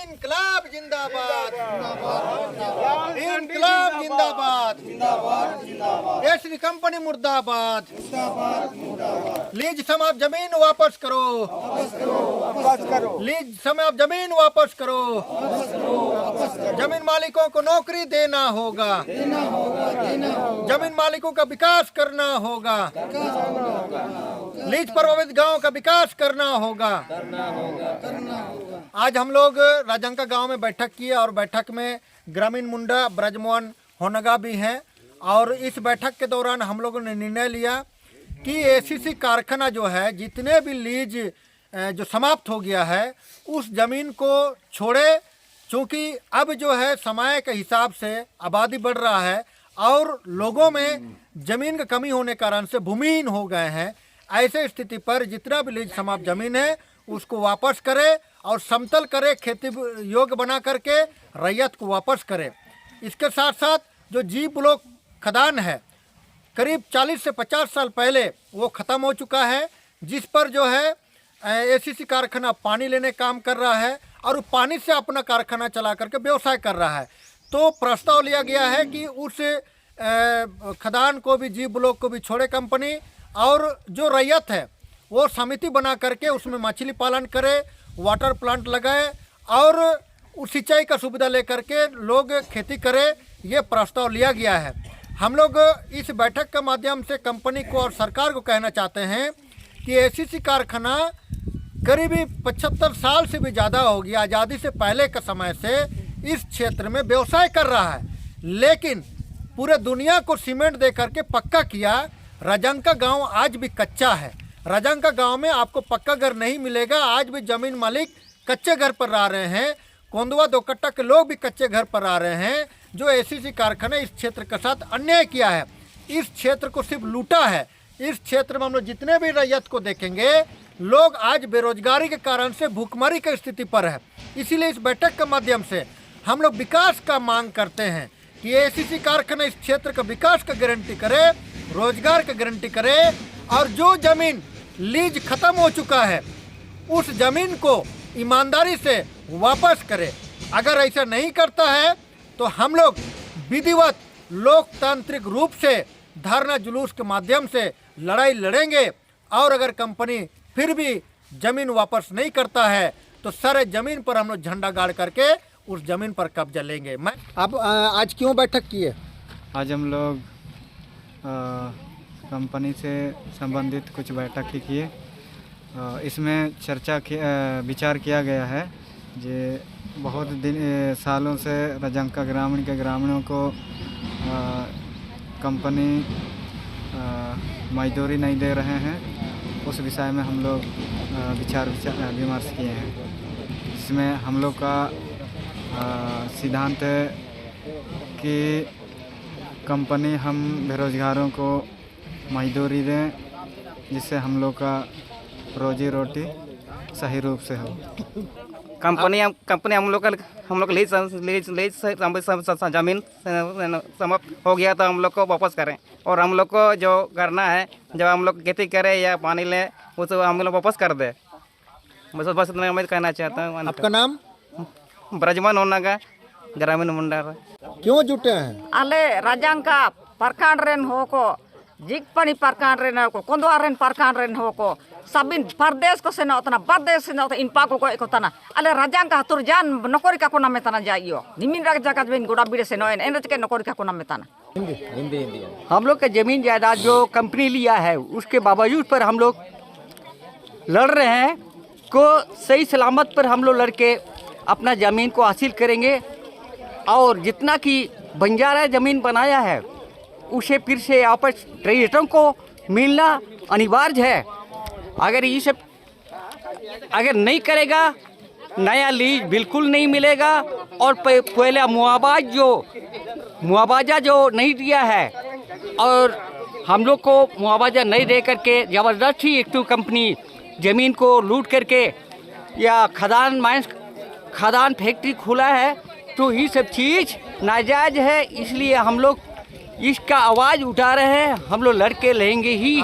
इनकलाब जिंदाबाद, इनकलाब जिंदाबाद, एसडी कंपनी मुर्दाबाद, लीज समाप्त जमीन वापस करो, लीज समाप्त जमीन वापस करो, जमीन मालिकों को नौकरी देना होगा, जमीन मालिकों का विकास करना होगा, लीज प्रभावित गांव का विकास करना होगा। आज हम लोग राजंका गांव में बैठक किए और बैठक में ग्रामीण मुंडा ब्रजमोहन होनगा भी हैं और इस बैठक के दौरान हम लोगों ने निर्णय लिया कि एसीसी कारखाना जो है जितने भी लीज जो समाप्त हो गया है उस ज़मीन को छोड़े, क्योंकि अब जो है समय के हिसाब से आबादी बढ़ रहा है और लोगों में ज़मीन की कमी होने के कारण से भूमिहीन हो गए हैं। ऐसे स्थिति पर जितना भी लीज समाप्त ज़मीन है उसको वापस करे और समतल करे, खेती योग्य बना करके रैयत को वापस करे। इसके साथ साथ जो जी ब्लॉक खदान है करीब 40 से 50 साल पहले वो ख़त्म हो चुका है, जिस पर जो है एसीसी कारखाना पानी लेने काम कर रहा है और पानी से अपना कारखाना चला करके व्यवसाय कर रहा है। तो प्रस्ताव लिया गया है कि उस खदान को भी, जी ब्लॉक को भी छोड़े कंपनी और जो रैयत है वो समिति बना करके उसमें मछली पालन करे, वाटर प्लांट लगाए और सिंचाई का सुविधा लेकर के लोग खेती करे। ये प्रस्ताव लिया गया है। हम लोग इस बैठक के माध्यम से कंपनी को और सरकार को कहना चाहते हैं कि एसीसी कारखाना करीबी 75 साल से भी ज़्यादा हो गया, आज़ादी से पहले के समय से इस क्षेत्र में व्यवसाय कर रहा है, लेकिन पूरे दुनिया को सीमेंट दे करके पक्का किया। राजंका गांव आज भी कच्चा है। राजंका गांव में आपको पक्का घर नहीं मिलेगा। आज भी जमीन मालिक कच्चे घर पर रह रहे हैं। कोंदवा दो कट्टा के लोग भी कच्चे घर पर आ रहे हैं। जो एसीसी कारखाना इस क्षेत्र के साथ अन्याय किया है, इस क्षेत्र को सिर्फ लूटा है। इस क्षेत्र में हम लोग जितने भी रैयत को देखेंगे, लोग आज बेरोजगारी के कारण से भूखमरी की स्थिति पर है। इसीलिए इस बैठक के माध्यम से हम लोग विकास का मांग करते हैं कि एसीसी कारखाना इस क्षेत्र का विकास का गारंटी करे, रोजगार का गारंटी करे और जो जमीन लीज खत्म हो चुका है उस जमीन को ईमानदारी से वापस करे। अगर ऐसा नहीं करता है तो हम लोग विधिवत लोकतांत्रिक रूप से धरना जुलूस के माध्यम से लड़ाई लड़ेंगे और अगर कंपनी फिर भी जमीन वापस नहीं करता है तो सारे जमीन पर हम लोग झंडा गाड़ करके उस जमीन पर कब्जा लेंगे। मैं अब आज क्यों बैठक की है? आज हम लोग कंपनी से संबंधित कुछ बैठक ही किए। इसमें विचार किया गया है जे बहुत सालों से राजंका ग्रामीण के ग्रामीणों को कंपनी मजदूरी नहीं दे रहे हैं। उस विषय में हम लोग विचार विमर्श किए हैं। इसमें हम लोग का सिद्धांत है कि कंपनी हम बेरोजगारों को मजदूरी दें, जिससे हम लोग का रोजी रोटी सही रूप से हो। कंपनी हम लोग जमीन समाप्त हो गया तो हम लोग को वापस करें और हम लोग को जो करना है, जब हम लोग खेती करें या पानी लें उसे हम लोग वापस कर दे। बस मैं कहना चाहता हूँ। आपका नाम? ब्रजमोहन होनगा, ग्रामीण मुंडा। क्यों जुटे हैं? अले राजंका परकांड रेन हो को, जिकपनी परकांड रेन हो को, कोंदवा रेन परकांड रेन हो को, सबिन परदेश को सेना उतना परदेश सेना उतना इनपा को एको तना अले राजंका तुर जान नौकरी का कोना में तना जाइयो निमिन राग जगत बेन गोड़ा बिड़े से नोन एन के नौकरी का कोना में तना। हिंदी हम लोग के जमीन जायदाद जो कंपनी लिया है उसके बावजूद पर हम लोग लड़ रहे हैं को सही सलामत पर हम लोग लड़के अपना ज़मीन को हासिल करेंगे और जितना कि बंजारा ज़मीन बनाया है उसे फिर से आपस ट्रेडरों को मिलना अनिवार्य है। अगर ये सब अगर नहीं करेगा नया लीज बिल्कुल नहीं मिलेगा और पहले मुआवजा जो नहीं दिया है और हम लोग को मुआवजा नहीं दे करके ज़बरदस्ती एक तो कंपनी ज़मीन को लूट करके या खदान फैक्ट्री खुला है तो ये सब चीज़ नाजायज़ है। इसलिए हम लोग इसका आवाज़ उठा रहे हैं। हम लोग लड़के लेंगे ही।